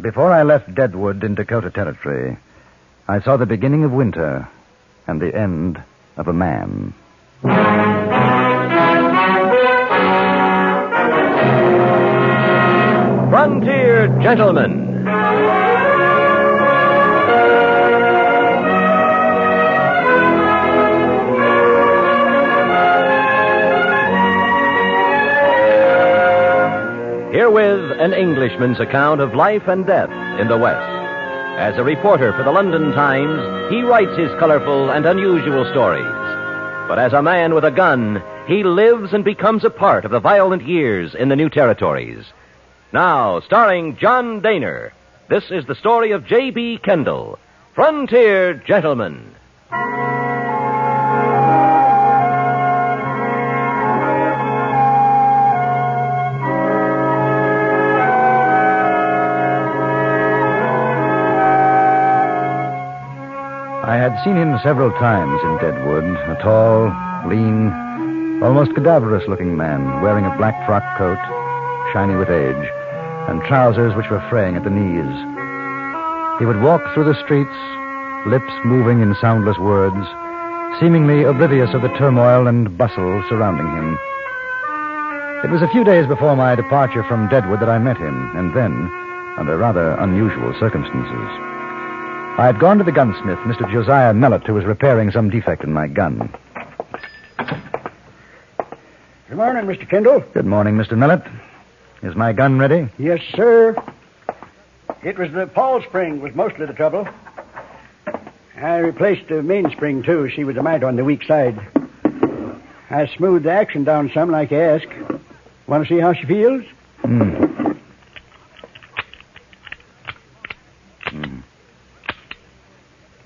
Before I left Deadwood in Dakota Territory, I saw the beginning of winter and the end of a man. Frontier Gentlemen. Herewith an Englishman's account of life and death in the West. As a reporter for the London Times, he writes his colorful and unusual stories. But as a man with a gun, he lives and becomes a part of the violent years in the new territories. Now, starring John Daner, this is the story of J.B. Kendall, Frontier Gentlemen. I had seen him several times in Deadwood, a tall, lean, almost cadaverous-looking man, wearing a black frock coat, shiny with age, and trousers which were fraying at the knees. He would walk through the streets, lips moving in soundless words, seemingly oblivious of the turmoil and bustle surrounding him. It was a few days before my departure from Deadwood that I met him, and then, under rather unusual circumstances. I had gone to the gunsmith, Mr. Josiah Mellett, who was repairing some defect in my gun. Good morning, Mr. Kendall. Good morning, Mr. Mellett. Is my gun ready? Yes, sir. It was the pawl spring was mostly the trouble. I replaced the mainspring, too. She was a mite on the weak side. I smoothed the action down some like you asked. Want to see how she feels?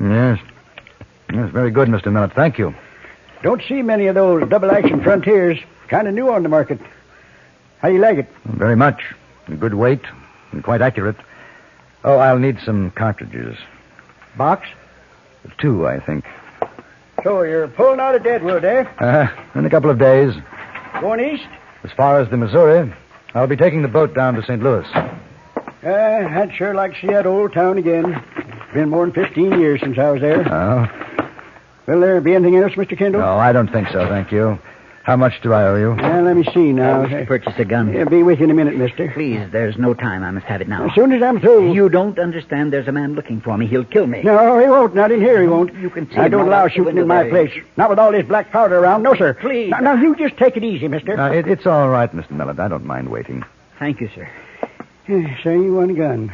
Yes. Yes, very good, Mr. Mellett. Thank you. Don't see many of those double-action Frontiers. Kind of new on the market. How do you like it? Very much. Good weight and quite accurate. Oh, I'll need some cartridges. Box? 2, I think. So you're pulling out of Deadwood, eh? In a couple of days. Going east? As far as the Missouri. I'll be taking the boat down to St. Louis. I'd sure like to see that old town again. It's been more than 15 years since I was there. Oh? Will there be anything else, Mr. Kendall? No, I don't think so, thank you. How much do I owe you? Let me see now. Purchase a gun. Be with you in a minute, mister. Please, there's no time. I must have it now. As soon as I'm through. You don't understand. There's a man looking for me. He'll kill me. No, he won't. Not in here, he won't. You can see I don't him allow out the shooting window in my there. place. Not with all this black powder around. No, sir. Please. Now, you just take it easy, mister. It's all right, Mr. Mellett. I don't mind waiting. Thank you, sir. So you want a gun.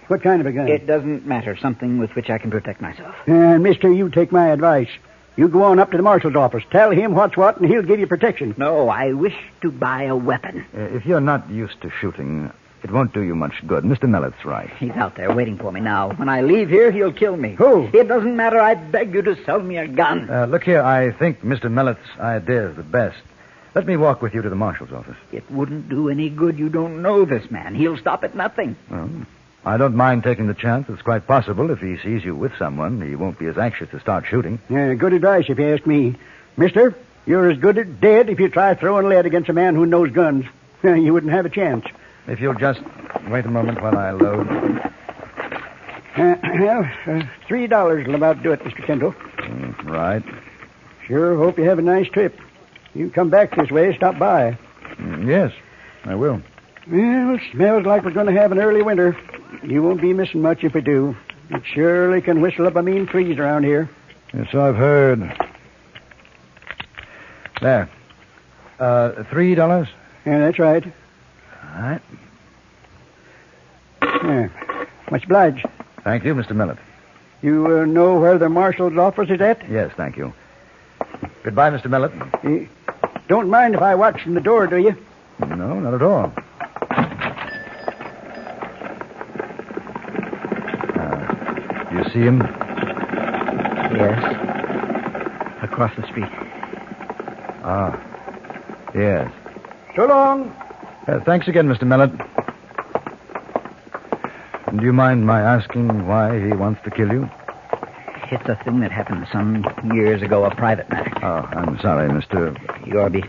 What kind of a gun? It doesn't matter. Something with which I can protect myself. Mister, you take my advice. You go on up to the marshal's office. Tell him what's what, and he'll give you protection. No, I wish to buy a weapon. If you're not used to shooting, it won't do you much good. Mr. Mellett's right. He's out there waiting for me now. When I leave here, he'll kill me. Who? It doesn't matter. I beg you to sell me a gun. Look here, I think Mr. Mellett's idea is the best. Let me walk with you to the marshal's office. It wouldn't do any good. You don't know this man. He'll stop at nothing. Well, I don't mind taking the chance. It's quite possible if he sees you with someone, he won't be as anxious to start shooting. Good advice, if you ask me. Mister, you're as good as dead if you try throwing lead against a man who knows guns. You wouldn't have a chance. If you'll just wait a moment while I load. $3 will about do it, Mr. Kendall. Right. Sure hope you have a nice trip. You come back this way, stop by. Yes, I will. Well, smells like we're going to have an early winter. You won't be missing much if we do. It surely can whistle up a mean freeze around here. Yes, I've heard. There. $3? Yeah, that's right. All right. Much obliged. Thank you, Mr. Mellett. You know where the marshal's office is at? Yes, thank you. Goodbye, Mr. Mellett. Don't mind if I watch from the door, do you? No, not at all. You see him? Yes. Across the street. Ah, yes. So long. Thanks again, Mr. Mellett. Do you mind my asking why he wants to kill you? It's a thing that happened some years ago, a private matter. Oh, I'm sorry, Mr. Yorby.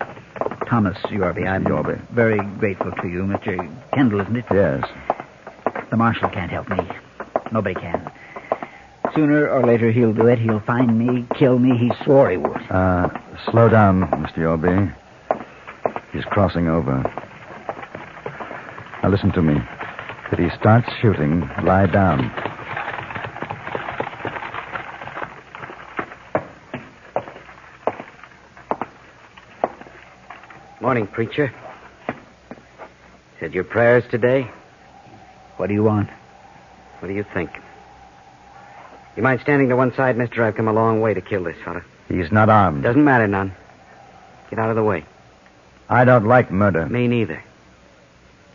Thomas Yorby. I'm Yorby. very grateful to you, Mr. Kendall, isn't it? Yes. The marshal can't help me. Nobody can. Sooner or later he'll do it. He'll find me, kill me. He swore he would. Slow down, Mr. Yorby. He's crossing over. Now listen to me. If he starts shooting, lie down. Morning, preacher. Said your prayers today? What do you want? What do you think? You mind standing to one side, mister? I've come a long way to kill this fella. He's not armed. Doesn't matter none. Get out of the way. I don't like murder. Me neither.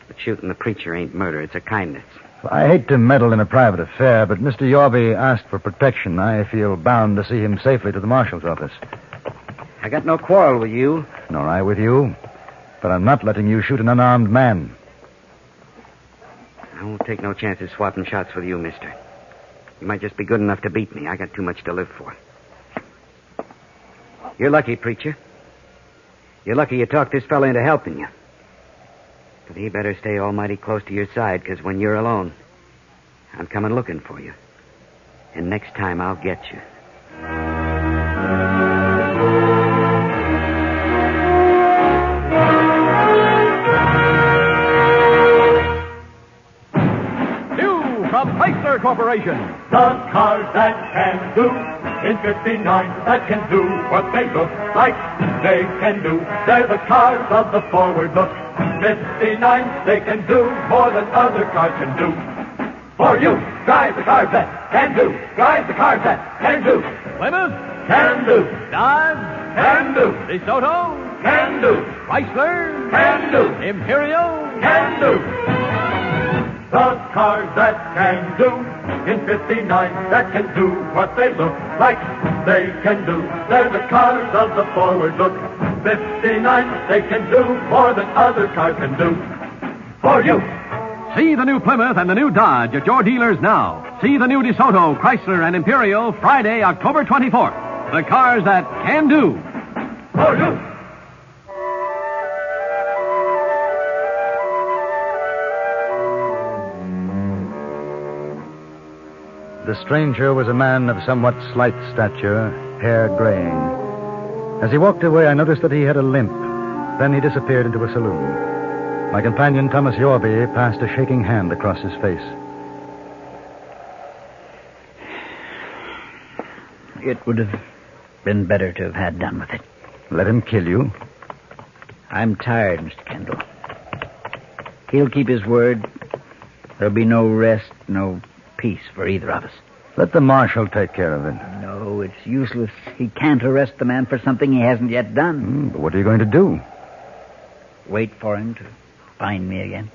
But shooting the preacher ain't murder. It's a kindness. I hate to meddle in a private affair, but Mr. Yorby asked for protection. I feel bound to see him safely to the marshal's office. I got no quarrel with you. Nor I with you. But I'm not letting you shoot an unarmed man. I won't take no chances swapping shots with you, mister. You might just be good enough to beat me. I got too much to live for. You're lucky, preacher. You're lucky you talked this fella into helping you. But he better stay almighty close to your side, because when you're alone, I'm coming looking for you. And next time I'll get you. From Chrysler Corporation. The cars that can do in 59, that can do what they look like they can do. They're the cars of the forward look. 59, they can do more than other cars can do. For you, drive the cars that can do. Drive the cars that can do. Plymouth. Can do. Dodge. Can do. DeSoto. Can do. Chrysler. Can do. Imperial. Can do. The cars that can do in 59, that can do what they look like they can do. They're the cars of the forward look. 59, they can do more than other cars can do. For you. See the new Plymouth and the new Dodge at your dealers now. See the new DeSoto, Chrysler, and Imperial Friday, October 24th. The cars that can do. For you. The stranger was a man of somewhat slight stature, hair graying. As he walked away, I noticed that he had a limp. Then he disappeared into a saloon. My companion, Thomas Yorby, passed a shaking hand across his face. It would have been better to have had done with it. Let him kill you? I'm tired, Mr. Kendall. He'll keep his word. There'll be no rest, no peace for either of us. Let the marshal take care of it. No, it's useless. He can't arrest the man for something he hasn't yet done. But what are you going to do? Wait for him to find me again.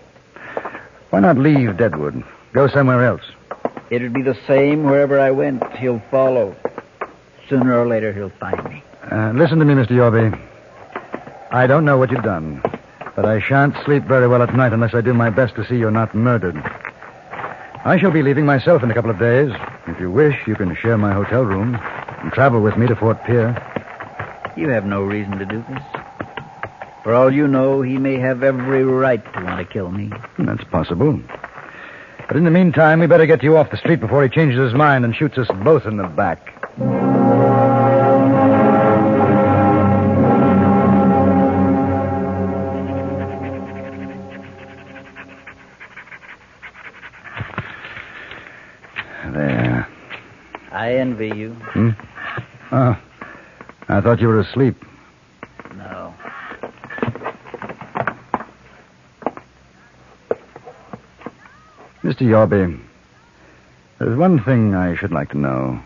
Why not leave Deadwood? Go somewhere else. It'd be the same wherever I went. He'll follow. Sooner or later, he'll find me. Listen to me, Mr. Yorby. I don't know what you've done, but I shan't sleep very well at night unless I do my best to see you're not murdered. I shall be leaving myself in a couple of days. If you wish, you can share my hotel room and travel with me to Fort Pierre. You have no reason to do this. For all you know, he may have every right to want to kill me. That's possible. But in the meantime, we better get you off the street before he changes his mind and shoots us both in the back. There. I envy you. Oh, I thought you were asleep. No. Mr. Yorby, there's one thing I should like to know.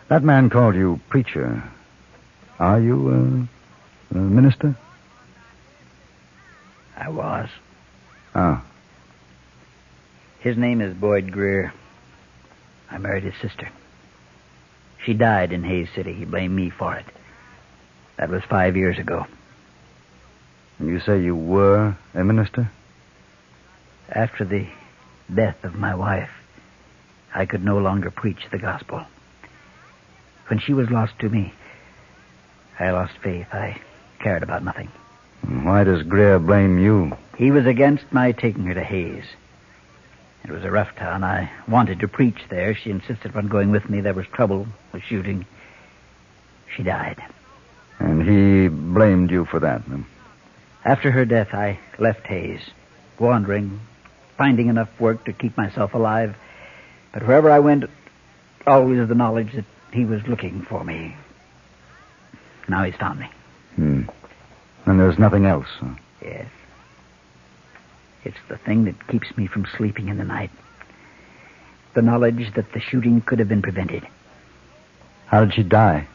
That man called you preacher. Are you a minister? I was. Oh. His name is Boyd Greer. I married his sister. She died in Hayes City. He blamed me for it. That was 5 years ago. And you say you were a minister? After the death of my wife, I could no longer preach the gospel. When she was lost to me, I lost faith. I cared about nothing. Why does Greer blame you? He was against my taking her to Hayes. It was a rough town. I wanted to preach there. She insisted upon going with me. There was trouble with shooting. She died. And he blamed you for that, huh? After her death, I left Hayes, wandering, finding enough work to keep myself alive. But wherever I went, always the knowledge that he was looking for me. Now he's found me. And there's nothing else, huh? Yes. It's the thing that keeps me from sleeping in the night. The knowledge that the shooting could have been prevented. How did she die?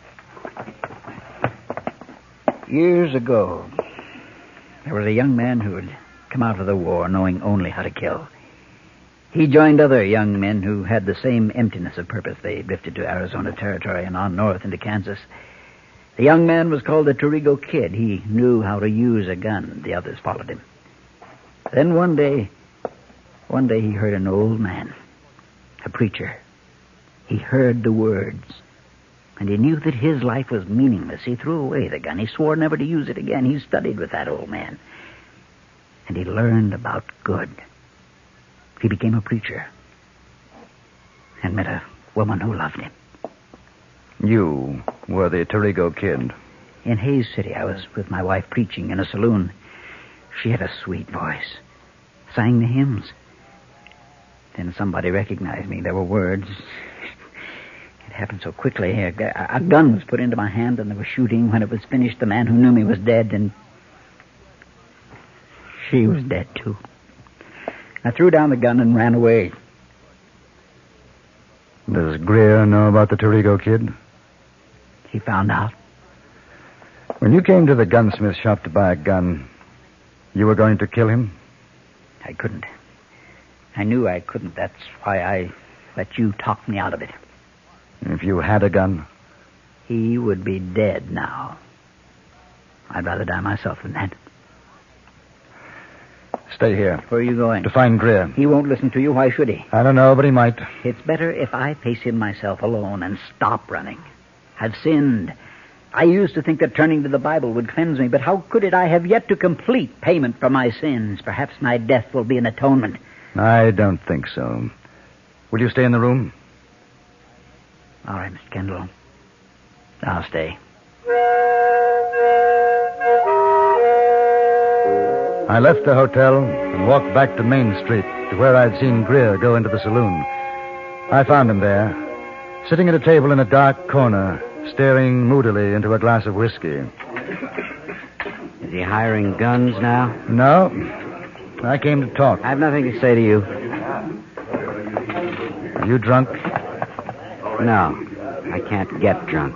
Years ago, there was a young man who had come out of the war knowing only how to kill. He joined other young men who had the same emptiness of purpose. They drifted to Arizona Territory and on north into Kansas. The young man was called the Torrigo Kid. He knew how to use a gun. The others followed him. Then one day he heard an old man, a preacher. He heard the words, and he knew that his life was meaningless. He threw away the gun. He swore never to use it again. He studied with that old man, and he learned about good. He became a preacher and met a woman who loved him. You were the Torrigo Kid. In Hayes City, I was with my wife preaching in a saloon. She had a sweet voice, sang the hymns. Then somebody recognized me. There were words. It happened so quickly. A gun was put into my hand, and there was shooting. When it was finished, the man who knew me was dead, and she was dead, too. I threw down the gun and ran away. Does Greer know about the Torrigo Kid? He found out. When you came to the gunsmith shop to buy a gun, you were going to kill him? I couldn't. I knew I couldn't. That's why I let you talk me out of it. If you had a gun? He would be dead now. I'd rather die myself than that. Stay here. Where are you going? To find Greer. He won't listen to you. Why should he? I don't know, but he might. It's better if I face him myself alone and stop running. I've sinned. I used to think that turning to the Bible would cleanse me, but how could it? I have yet to complete payment for my sins. Perhaps my death will be an atonement. I don't think so. Will you stay in the room? All right, Mr. Kendall. I'll stay. I left the hotel and walked back to Main Street to where I'd seen Greer go into the saloon. I found him there, sitting at a table in a dark corner, staring moodily into a glass of whiskey. Is he hiring guns now? No. I came to talk. I have nothing to say to you. Are you drunk? No, I can't get drunk.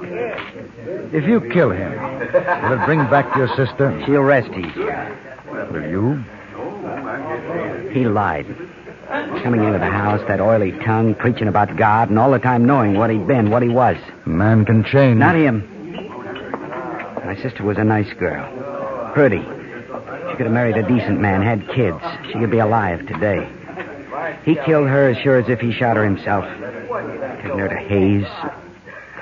If you kill him, will it bring back your sister? She'll rest easier. Will you? He lied. Coming into the house, that oily tongue, preaching about God, and all the time knowing what he'd been, what he was. A man can change. Not him. My sister was a nice girl. Pretty. She could have married a decent man, had kids. She could be alive today. He killed her as sure as if he shot her himself. Taking her to Hayes,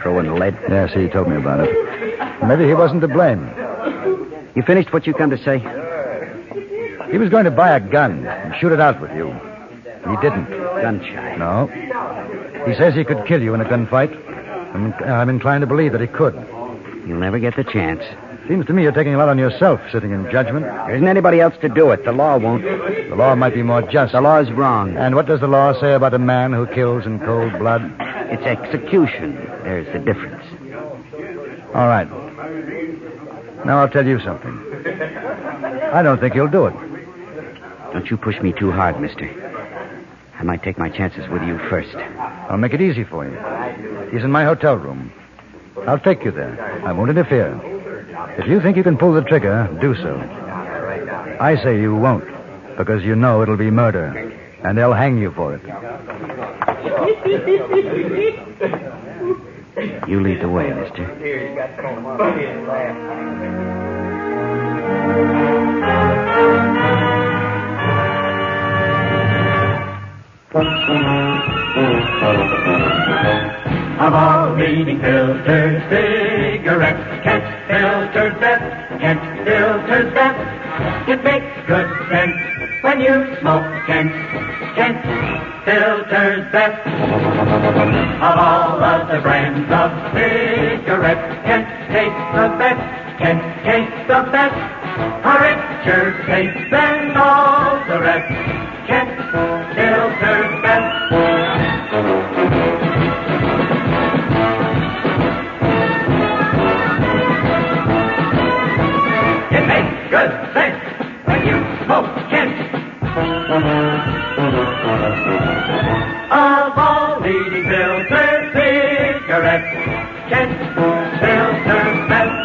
throwing lead. Yes, he told me about it. Maybe he wasn't to blame. You finished what you come to say? He was going to buy a gun and shoot it out with you. He didn't. Gun-shy. No. He says he could kill you in a gunfight. I'm inclined to believe that he could. You'll never get the chance. Seems to me you're taking a lot on yourself, sitting in judgment. There isn't anybody else to do it. The law won't. The law might be more just. The law's wrong. And what does the law say about a man who kills in cold blood? It's execution. There's the difference. All right. Now I'll tell you something. I don't think you'll do it. Don't you push me too hard, mister. I might take my chances with you first. I'll make it easy for you. He's in my hotel room. I'll take you there. I won't interfere. If you think you can pull the trigger, do so. I say you won't, because you know it'll be murder, and they'll hang you for it. You lead the way, mister. Of all leading filters, cigarettes, Kent filters best, Kent filters best. It makes good sense when you smoke Kent. Kent filters best of all of the brands of cigarettes. Kent tastes the best. Kent tastes the best. A richer taste than all the rest. Kent filters best. It makes good sense when you smoke Kent. Of all leading filter cigarettes, Kent filters best.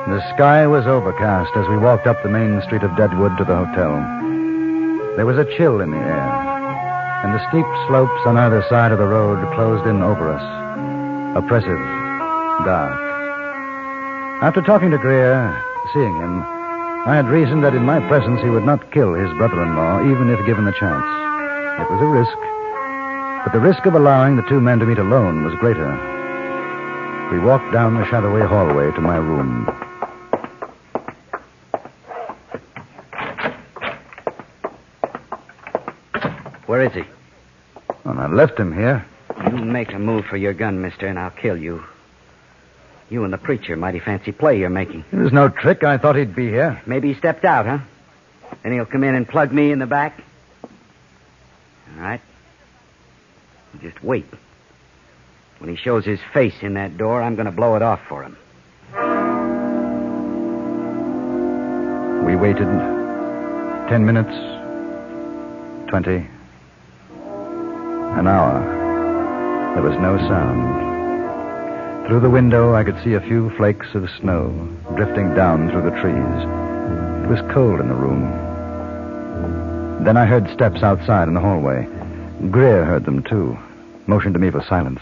The sky was overcast as we walked up the main street of Deadwood to the hotel. There was a chill in the air, and the steep slopes on either side of the road closed in over us, oppressive, dark. After talking to Greer, seeing him, I had reasoned that in my presence he would not kill his brother-in-law, even if given the chance. It was a risk, but the risk of allowing the two men to meet alone was greater. We walked down the shadowy hallway to my room. Where is he? Well, I left him here. You make a move for your gun, mister, and I'll kill you. You and the preacher, mighty fancy play you're making. It was no trick. I thought he'd be here. Maybe he stepped out, huh? Then he'll come in and plug me in the back? All right. Just wait. When he shows his face in that door, I'm going to blow it off for him. We waited 10 minutes, 20, an hour. There was no sound. Through the window, I could see a few flakes of snow drifting down through the trees. It was cold in the room. Then I heard steps outside in the hallway. Greer heard them, too. Motioned to me for silence.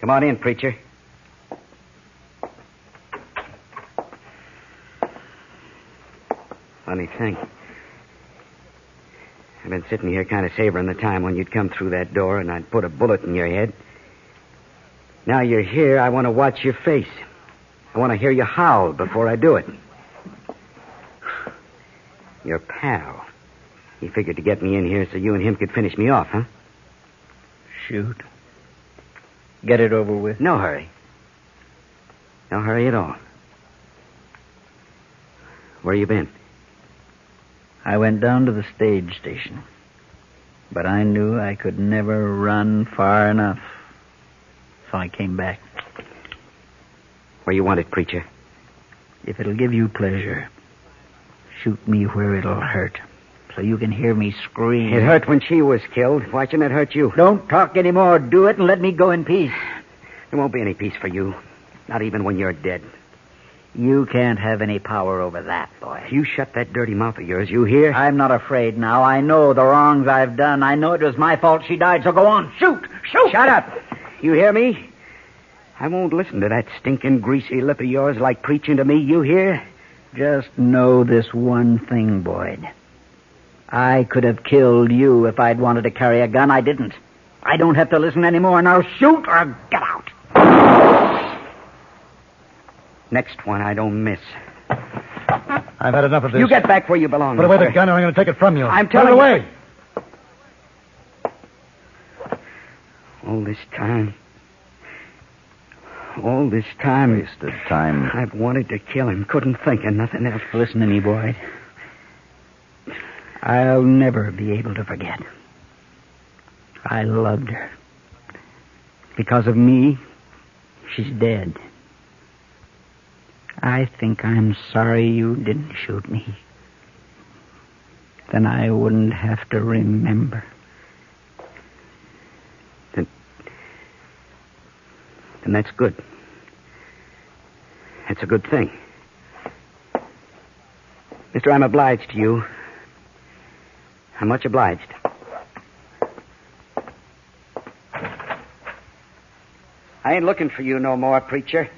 Come on in, preacher. Funny thing. I've been sitting here kind of savoring the time when you'd come through that door and I'd put a bullet in your head. Now you're here, I want to watch your face. I want to hear you howl before I do it. Your pal. He figured to get me in here so you and him could finish me off, huh? Shoot. Get it over with. No hurry. No hurry at all. Where you been? I went down to the stage station. But I knew I could never run far enough. So I came back. Where you wanted, preacher? If it'll give you pleasure, shoot me where it'll hurt. So you can hear me scream. It hurt when she was killed. Why shouldn't it hurt you? Don't talk anymore. Do it and let me go in peace. There won't be any peace for you. Not even when you're dead. You can't have any power over that, boy. You shut that dirty mouth of yours, you hear? I'm not afraid now. I know the wrongs I've done. I know it was my fault she died, so go on. Shoot! Shoot! Shut up! You hear me? I won't listen to that stinking greasy lip of yours like preaching to me, you hear? Just know this one thing, Boyd. I could have killed you if I'd wanted to carry a gun. I didn't. I don't have to listen anymore. Now shoot or get out. Next one I don't miss. I've had enough of this. You get back where you belong. Put away the gun or I'm going to take it from you. I'm telling you. Put it away. All this time. Wasted time. I've wanted to kill him. Couldn't think of nothing else. Listen to me, Boyd. I'll never be able to forget. I loved her. Because of me, she's dead. I think I'm sorry you didn't shoot me. Then I wouldn't have to remember. Then that's good. That's a good thing. Mister, I'm obliged to you. I'm much obliged. I ain't looking for you no more, preacher.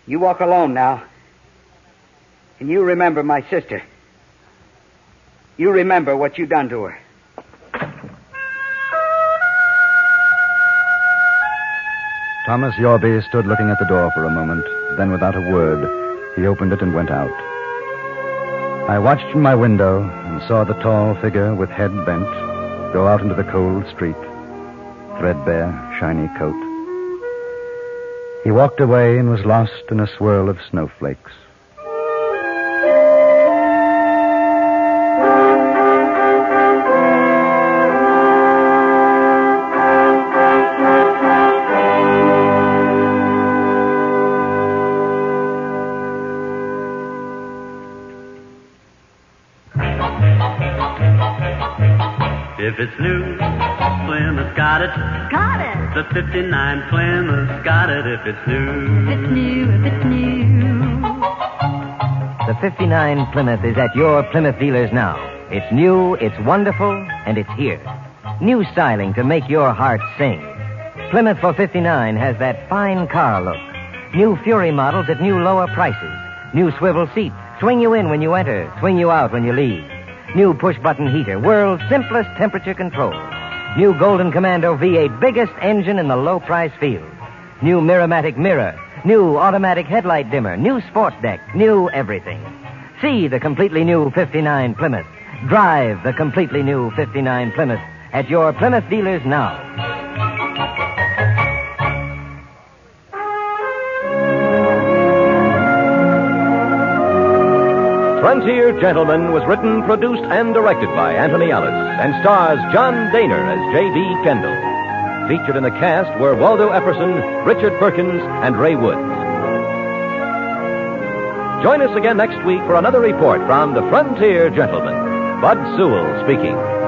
You walk alone now. And you remember my sister. You remember what you done to her. Thomas Yorby stood looking at the door for a moment. Then, without a word, he opened it and went out. I watched from my window and saw the tall figure with head bent go out into the cold street, threadbare, shiny coat. He walked away and was lost in a swirl of snowflakes. If it's new, Plymouth got it. Got it. The 59 Plymouth got it if it's new. If it's new, if it's new. The 59 Plymouth is at your Plymouth dealers now. It's new, it's wonderful, and it's here. New styling to make your heart sing. Plymouth for 59 has that fine car look. New Fury models at new lower prices. New swivel seats. Swing you in when you enter, swing you out when you leave. New push-button heater, world's simplest temperature control. New Golden Commando V8, biggest engine in the low-price field. New Miramatic mirror, new automatic headlight dimmer, new sport deck, new everything. See the completely new 59 Plymouth. Drive the completely new 59 Plymouth at your Plymouth dealers now. Frontier Gentleman was written, produced, and directed by Anthony Ellis and stars John Daner as J.B. Kendall. Featured in the cast were Waldo Epperson, Richard Perkins, and Ray Woods. Join us again next week for another report from the Frontier Gentleman. Bud Sewell speaking.